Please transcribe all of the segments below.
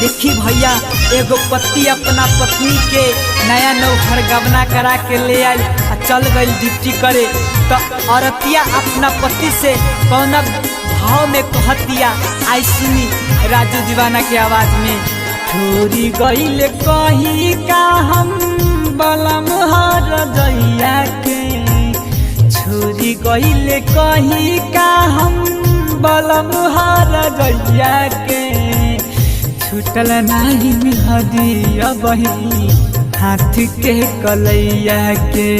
देखी भैया एगो पति अपना पत्नी के नया नौहर गबना करा के ले आई चल गई ड्यूटी करे। तो औरतिया अपना पति से कौन भाव में कहतिया आई सुनी राजू दीवाना के आवाज में। छोरी गईले कही का हम बलम हर दैया के, छोरी गईले कही का हम बलम हर दैया के। छूटल नाही मिहदिया बही हाथ के कलैया के,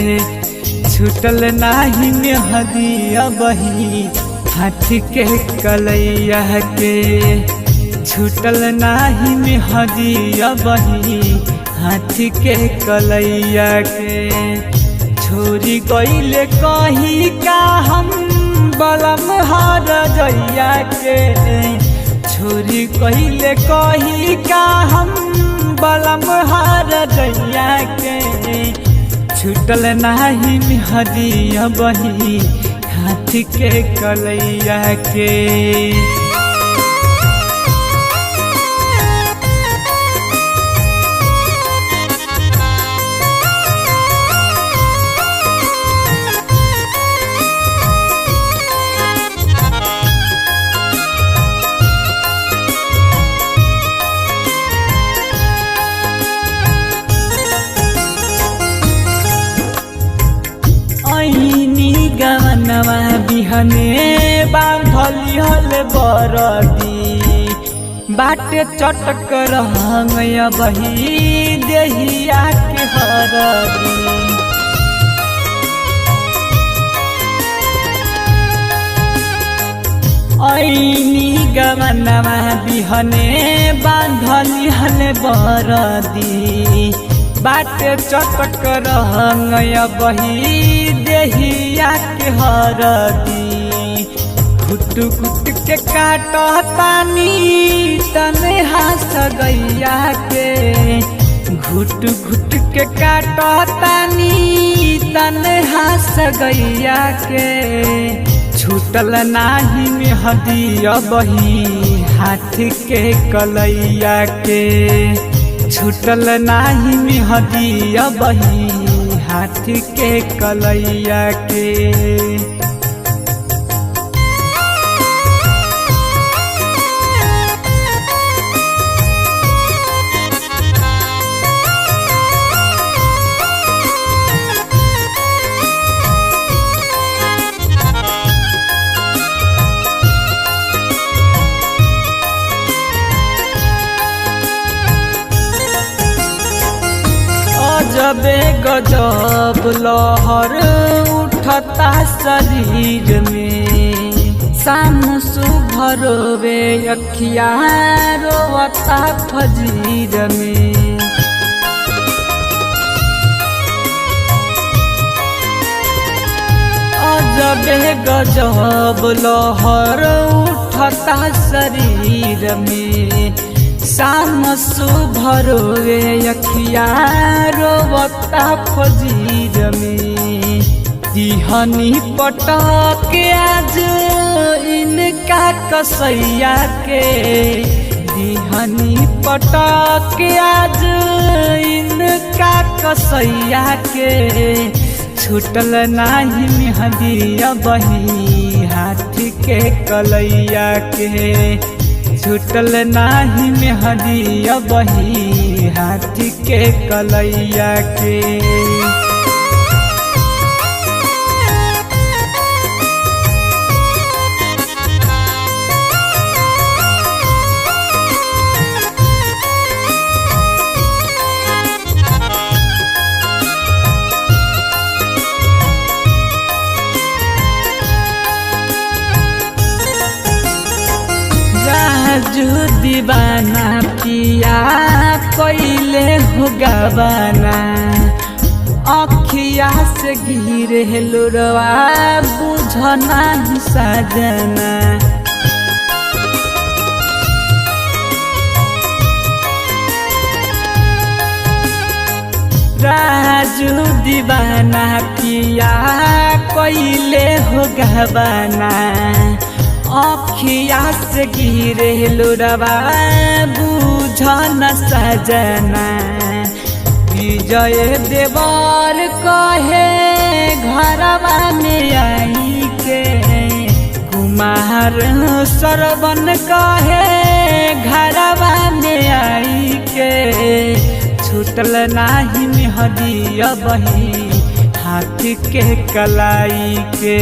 छूटल नाही मिहदिया बही हाथ के कलैया के। छूटल नाही मिहदिया बही हाथ के कलैया के। छोरी गईले कही का हम बलम हर दैया के, छोरी कहिले कही का हम बलम हर दैया के। छूटल नाही मिहदिया बही हाथ के कलैया के। गवनवा बिहने बांधली हल बरदी, बाटे चटक रहंगया बही देहिया के हरदी। ऐनी गवनवा बिहने बांधली हल बरदी, बाटे चटक रहंगया बही देहिया के हरदी। घुट घुट के काटतानी तने हास गैया के, घुट घुट के काटतानी तने हास गैया के। छूटल नाही मिहदिया बही हाथ के कलैया के, छूटल नाही मिहदिया बही हाथ के कलैया के। जबे गजब लहर उठता शरीर में, शाम सुभर वे अखिया रोवता फजीर में। जबे गजब लहर उठता शरीर में, शाम सुभर वे अखिया रोवता फजीर में। दिहनी पटक आज इनका कसैया के, दिहनी पटक आज इनका कसैया के। छूटल नाही मिहदिया बही हाथ के कलैया के, छूटल नाही मिहदिया बही हाथ के कलैया के। राजू दीवाना पिया कोइले हो गवाना, अखिया से गिरे लुरवा बुझना सजना। राजू दीवाना पिया कोइले हो गवाना, अखिया से गिरे लोरवा बुझन सजना विजय देवर कहे घरवा में आई के कुमार सरवन कहे घरवा में आई के छूटल नाही मेहदिया बही हाथ के कलाई के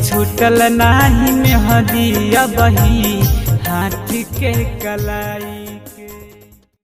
छूटल नाही मेहदिया बही हाथ के कलाई।